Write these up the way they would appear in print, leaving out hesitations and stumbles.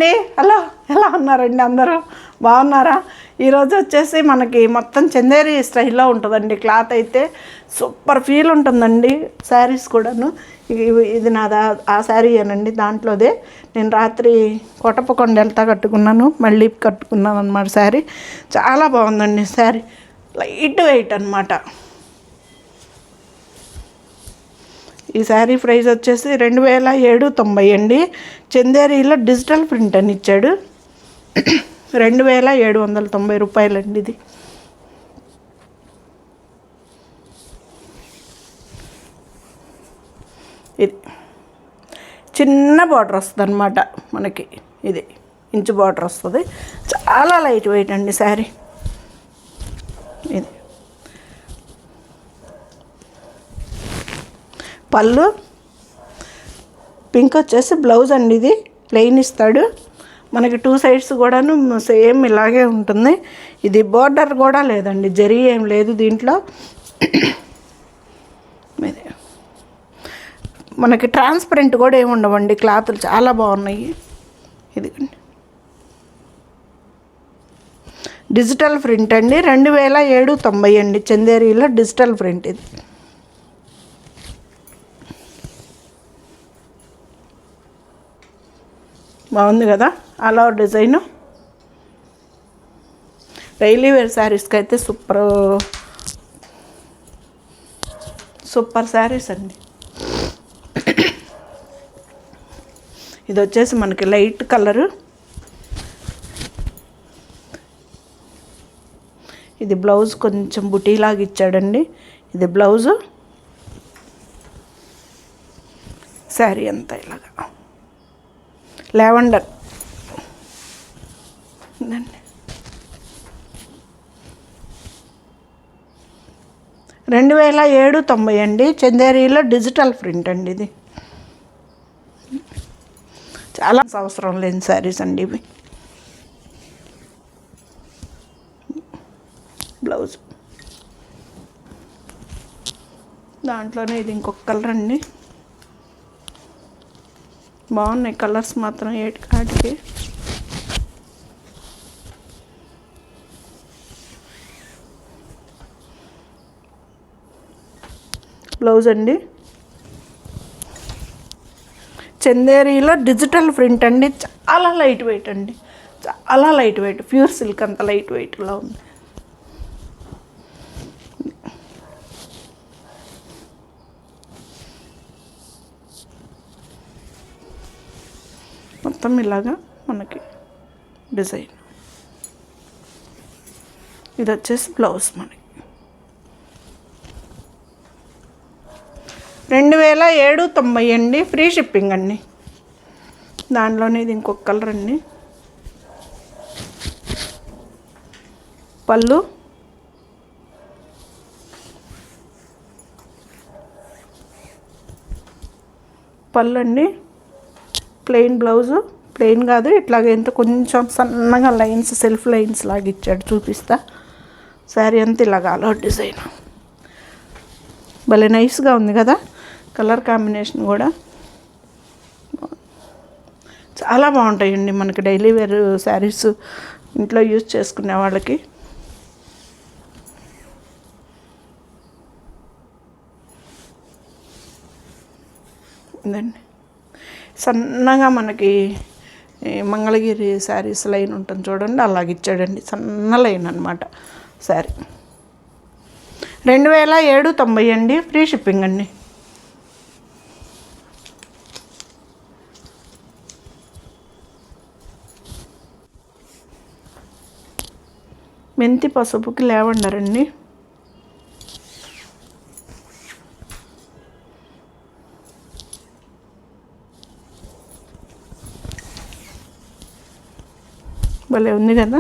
అండి. హలో, ఎలా ఉన్నారండి అందరూ? బాగున్నారా? ఈరోజు వచ్చేసి మనకి మొత్తం చందేరి స్టైల్లో ఉంటుందండి. క్లాత్ అయితే సూపర్ ఫీల్ ఉంటుందండి. శారీస్ కూడాను. ఇది నాదా ఆ శారీ అనండి. దాంట్లోదే నేను రాత్రి కొట్టపకొండ వెళ్తా కట్టుకున్నాను, మళ్ళీ కట్టుకున్నాను అనమాట. శారీ చాలా బాగుందండి. శారీ లైట్ వెయిట్ అనమాట. ఈ శారీ ప్రైస్ వచ్చేసి 2790 అండి. చందేరీలో డిజిటల్ ప్రింట్ అని ఇచ్చాడు. 2790 రూపాయలండి ఇది. ఇది చిన్న బార్డర్ వస్తుంది అనమాట మనకి. ఇది ఇంచు బార్డర్ వస్తుంది. చాలా లైట్ వెయిట్ అండి శారీ. ఇది పళ్ళు, పింక్ వచ్చేసి బ్లౌజ్ అండి. ఇది ప్లెయిన్ ఇస్తాడు మనకి. 2 సైడ్స్ కూడాను సేమ్ ఇలాగే ఉంటుంది. ఇది బోర్డర్ కూడా లేదండి, జరీ ఏం లేదు దీంట్లో. మనకి ట్రాన్స్పరెంట్ కూడా ఏమి ఉండవండి. క్లాతులు చాలా బాగున్నాయి. ఇదిగండి డిజిటల్ ప్రింట్ అండి. 2790 అండి. చందేరీలో డిజిటల్ ప్రింట్ ఇది. బాగుంది కదా అలా డిజైను. డైలీ వేర్ శారీస్కి అయితే సూపర్ శారీస్ అండి. ఇది వచ్చేసి మనకి లైట్ కలరు. ఇది బ్లౌజ్ కొంచెం బుటీలాగా ఇచ్చాడండి. ఇది బ్లౌజు. శారీ అంతా ఇలాగా లావెండర్. 2790 అండి. చందేరీలో డిజిటల్ ప్రింట్ అండి. ఇది చాలా అవసరం లేని శారీస్ అండి ఇవి. బ్లౌజ్ దాంట్లోనే ఇది ఇంకొక కలర్ అండి. బాగున్నాయి కలర్స్ మాత్రం వాటికి. బ్లౌజ్ అండి. చందేరీలో డిజిటల్ ప్రింట్ అండి. చాలా లైట్ వెయిట్ అండి. చాలా లైట్ వెయిట్. ప్యూర్ సిల్క్ అంత లైట్ వెయిట్లో ఉంది. మొత్తం ఇలాగా మనకి డిజైన్. ఇది వచ్చేసి బ్లౌజ్ మనకి. 2790 అండి. ఫ్రీ షిప్పింగ్ అండి. దాంట్లోనే ఇది ఇంకొక కలర్ అండి. పళ్ళు, పళ్ళు అండి. Plain blouse. ప్లెయిన్ కాదు, ఇట్లాగే ఎంత కొంచెం సన్నగా లైన్స్, సెల్ఫ్ లైన్స్ లాగా ఇచ్చాడు. చూపిస్తా. శారీ అంతా ఇలాగా అలా డిజైన్. భలే నైస్గా ఉంది కదా కలర్ కాంబినేషన్ కూడా. చాలా బాగుంటాయండి మనకి డైలీ వేర్ శారీస్ ఇంట్లో యూజ్ చేసుకునే వాళ్ళకి. ఇదండి సన్నగా మనకి మంగళగిరి శారీస్ లైన్ ఉంటుంది చూడండి, అలాగే ఇచ్చాడండి. సన్న లైన్ అనమాట శారీ. 2790 అండి. ఫ్రీ షిప్పింగ్ అండి. మెంతి పసుపుకి లావెండర్ అండి. భలే ఉంది కదా.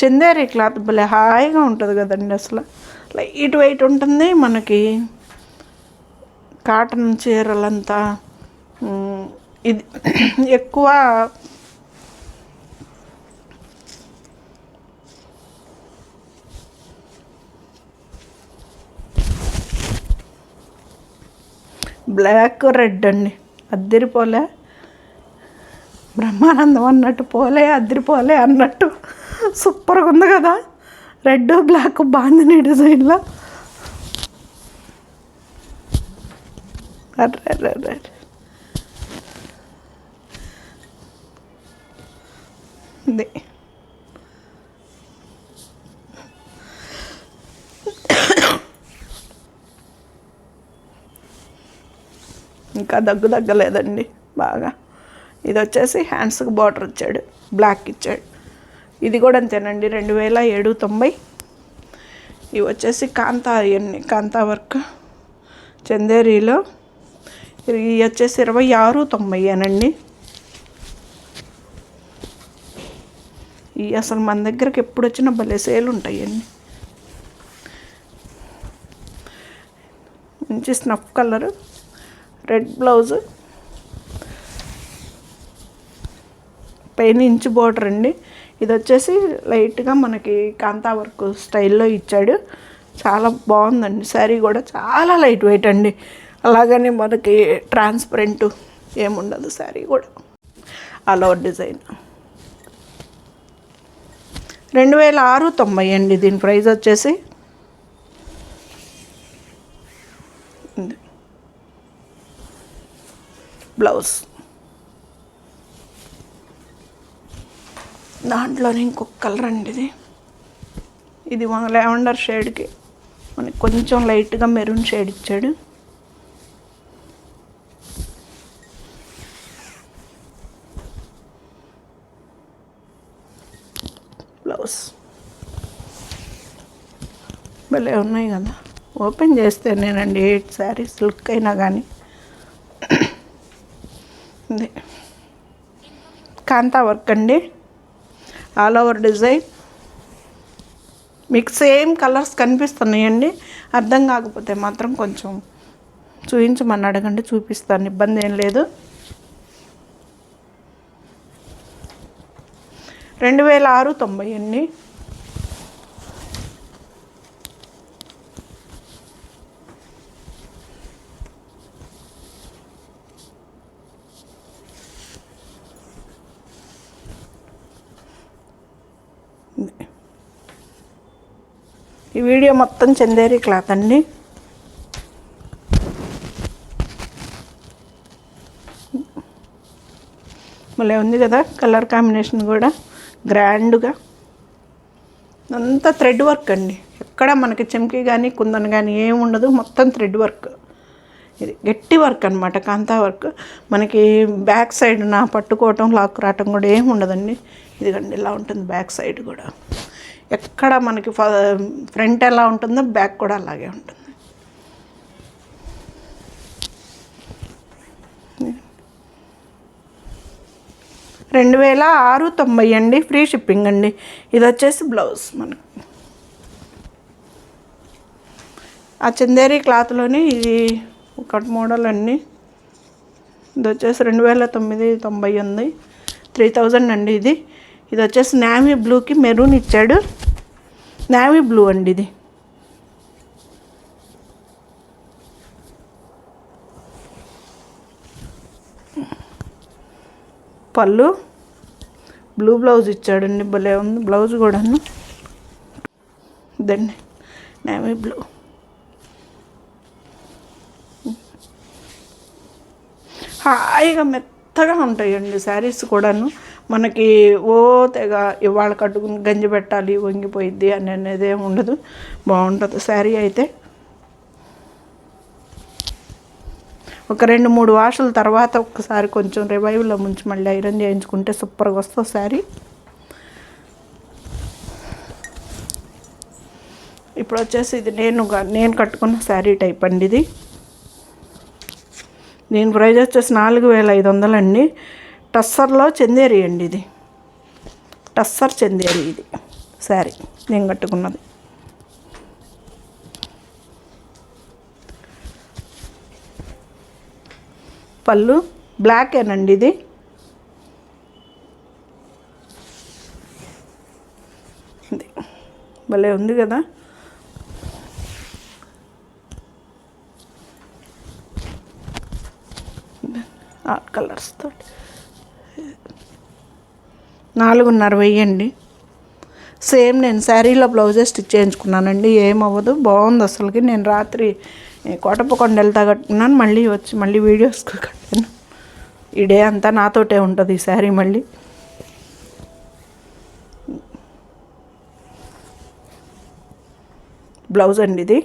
చందేరి క్లాత్ భలే హాయిగా ఉంటుంది కదండి. అసలు లైట్ వెయిట్ ఉంటుంది మనకి. కాటన్ చీరలంతా ఇది ఎక్కువ బ్లాక్ రెడ్ అండి, అద్దరిపోలే, బ్రహ్మానందం అన్నట్టు పోలే అద్దరిపోలే అన్నట్టు సూపర్గా ఉంది కదా. రెడ్ బ్లాక్ బాందిని డిజైన్లో. అర్రే ఇది ఇంకా దగ్గలేదండి బాగా. ఇది వచ్చేసి హ్యాండ్స్కి బార్డర్ ఇచ్చాడు, బ్లాక్ ఇచ్చాడు. ఇది కూడా అంతేనండి, 2790. ఇవి వచ్చేసి కాంతా, ఇవన్నీ కాంతా వర్క్ చందేరీలో. ఇవి వచ్చేసి 2690 ఇవి అసలు మన దగ్గరికి ఎప్పుడు వచ్చినా భలే సేల్ ఉంటాయండి. మంచి స్నఫ్ కలరు, రెడ్ బ్లౌజు, పైన ఇంచు బోర్డర్ అండి. ఇది వచ్చేసి లైట్గా మనకి కాంతా వర్క్ స్టైల్లో ఇచ్చాడు. చాలా బాగుందండి. శారీ కూడా చాలా లైట్ వెయిట్ అండి. అలాగని మనకి ట్రాన్స్పరెంట్ ఏముండదు. శారీ కూడా ఆల్ ఓవర్ డిజైన్. 2690 అండి. దీని ప్రైస్ వచ్చేసి బ్లౌజ్. దాంట్లోనే ఇంకొక కలర్ అండి ఇది. ఇది లావెండర్ షేడ్కి మనకి కొంచెం లైట్గా మెరూన్ షేడ్ ఇచ్చాడు. బ్లౌజ్ భలే ఉన్నాయి కదా. ఓపెన్ చేస్తేనేనండి 8 శారీస్ లుక్ అయినా కానీ. ఇది కాంతా వర్క్ అండి, ఆల్ ఓవర్ డిజైన్. మీకు సేమ్ కలర్స్ కనిపిస్తున్నాయండి. అర్థం కాకపోతే మాత్రం కొంచెం చూపించమని అడగండి, చూపిస్తాను, ఇబ్బంది ఏం లేదు. 2690 అండి. ఈ వీడియో మొత్తం చందేరి క్లాత్ అండి. మళ్ళీ ఉంది కదా కలర్ కాంబినేషన్ కూడా గ్రాండ్గా. అంతా థ్రెడ్ వర్క్ అండి. ఎక్కడ మనకి చెంకి కానీ కుందన్ కానీ ఏమి ఉండదు, మొత్తం థ్రెడ్ వర్క్. ఇది గట్టి వర్క్ అనమాట, కాంతా వర్క్. మనకి బ్యాక్ సైడ్ నా పట్టుకోవటం లాక్ రావటం కూడా ఏమి ఉండదండి. ఇదిగండి ఇలా ఉంటుంది బ్యాక్ సైడ్ కూడా. ఎక్కడ మనకి ఫ్రంట్ ఎలా ఉంటుందో బ్యాక్ కూడా అలాగే ఉంటుంది. $2690 అండి. ఫ్రీ షిప్పింగ్ అండి. ఇది వచ్చేసి బ్లౌజ్ మనకు ఆ చందేరి క్లాత్లోని ఇది ఒకటి మోడల్ అండి. ఇది వచ్చేసి 2990 ఉంది, 3000 అండి. ఇది వచ్చేసి నేవీ బ్లూకి మెరూన్ ఇచ్చాడు. నేవీ బ్లూ అండి ఇది. పళ్ళు బ్లూ బ్లౌజ్ ఇచ్చాడండి, భలే ఉంది బ్లౌజ్ కూడాను. ఇదండి నేవీ బ్లూ. హాయిగా మెత్తగా ఉంటాయండి శారీస్ కూడాను. మనకి తెగ ఇవాళ కట్టుకుని గంజి పెట్టాలి వంగిపోయిద్ది అనేది ఏమి ఉండదు. బాగుంటుంది శారీ అయితే. ఒక 2-3 వాషుల తర్వాత ఒక్కసారి కొంచెం రివైవ్లో ముంచి మళ్ళీ ఐరన్ చేయించుకుంటే సూపర్గా వస్తుంది శారీ. ఇప్పుడు వచ్చేసి ఇది నేను కట్టుకున్న శారీ టైప్ అండి. ఇది దీని ప్రైస్ వచ్చేసి 4500 అండి. టస్సర్లో చందేరి అండి. ఇది టస్సర్ చందేరి. ఇది శారీ నేను కట్టుకున్నది. పళ్ళు బ్లాకేనండి. ఇది భలే ఉంది కదా. కలర్స్తో 4,500 అండి. సేమ్ నేను శారీలో బ్లౌజే స్టిచ్ చేయించుకున్నానండి. ఏమవ్వదు, బాగుంది అసలుకి. నేను రాత్రి కోటప్పకొండ వెళ్తా కట్టుకున్నాను, మళ్ళీ వీడియోస్ కట్టాను. ఈ డే అంతా నాతోటే ఉంటుంది ఈ శారీ. మళ్ళీ బ్లౌజ్ అండి ఇది.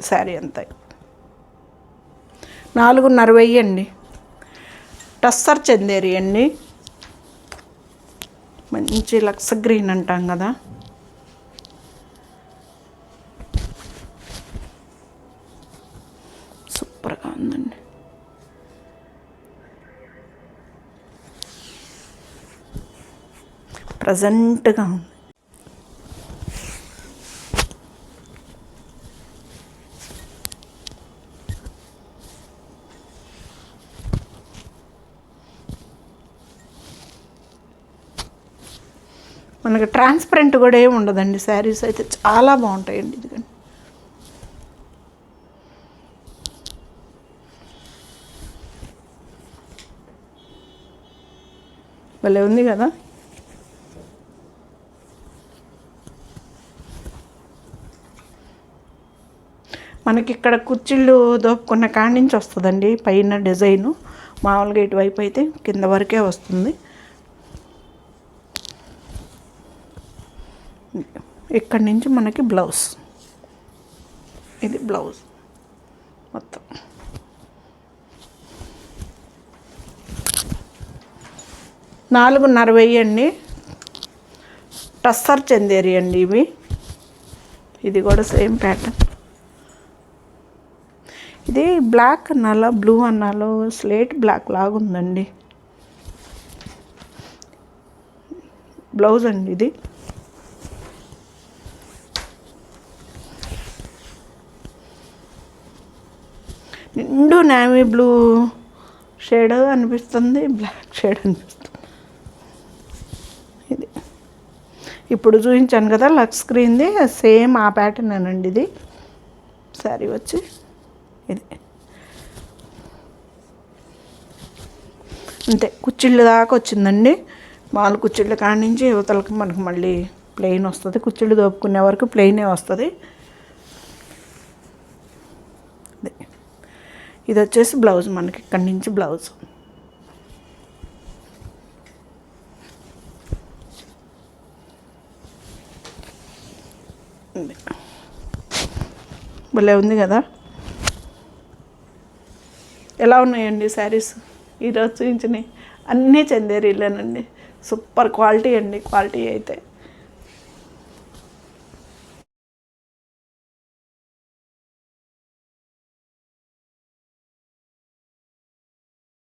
శారీ అంతా 4,500 అండి. టస్సర్ చందేరి అండి, మంచి లక్స్ గ్రీన్ అంటాం కదా. సూపర్గా ఉందండి. ప్రజెంట్గా ఉంది. మనకి ట్రాన్స్పరెంట్ కూడా ఏమి ఉండదండి. శారీస్ అయితే చాలా బాగుంటాయండి. ఇదిగండి, భలే ఉంది కదా. మనకి ఇక్కడ కుర్చీళ్ళు దోపుకున్న కాడి నుంచి వస్తుందండి పైన డిజైను. మామూలుగా ఇటువైపు అయితే కింద వరకే వస్తుంది. ఇక్కడి నుంచి మనకి బ్లౌజ్, ఇది బ్లౌజ్ మొత్తం. $4,500 అండి. టస్సర్ చందేరి అండి ఇవి. ఇది కూడా సేమ్ ప్యాటర్న్. ఇది బ్లాక్ అన్నాలో బ్లూ అన్నాలో స్లేట్ బ్లాక్ లాగా ఉందండి. బ్లౌజ్ అండి ఇది. నిండు నేవీ బ్లూ షేడ్ అనిపిస్తుంది, బ్లాక్ షేడ్ అనిపిస్తుంది. ఇది ఇప్పుడు చూపించాను కదా లక్స్ స్క్రీన్ది, సేమ్ ఆ ప్యాటర్న్ అనండి ఇది. శారీ వచ్చి ఇది అంతే, కుచ్చిళ్ళు దాకా వచ్చిందండి. మామూలు కుచ్చిళ్ళ కాడి నుంచి యువతలకి మనకు మళ్ళీ ప్లెయిన్ వస్తుంది. కుచ్చిళ్ళు దోపుకునే వరకు ప్లెయినే వస్తుంది. ఇది వచ్చేసి బ్లౌజ్, మనకి ఇక్కడి నుంచి బ్లౌజ్. భలే ఉంది కదా. ఎలా ఉన్నాయండి శారీస్? ఈరోజు చూపించినవి అన్నీ చందేరీలేనండి. సూపర్ క్వాలిటీ అండి. క్వాలిటీ అయితే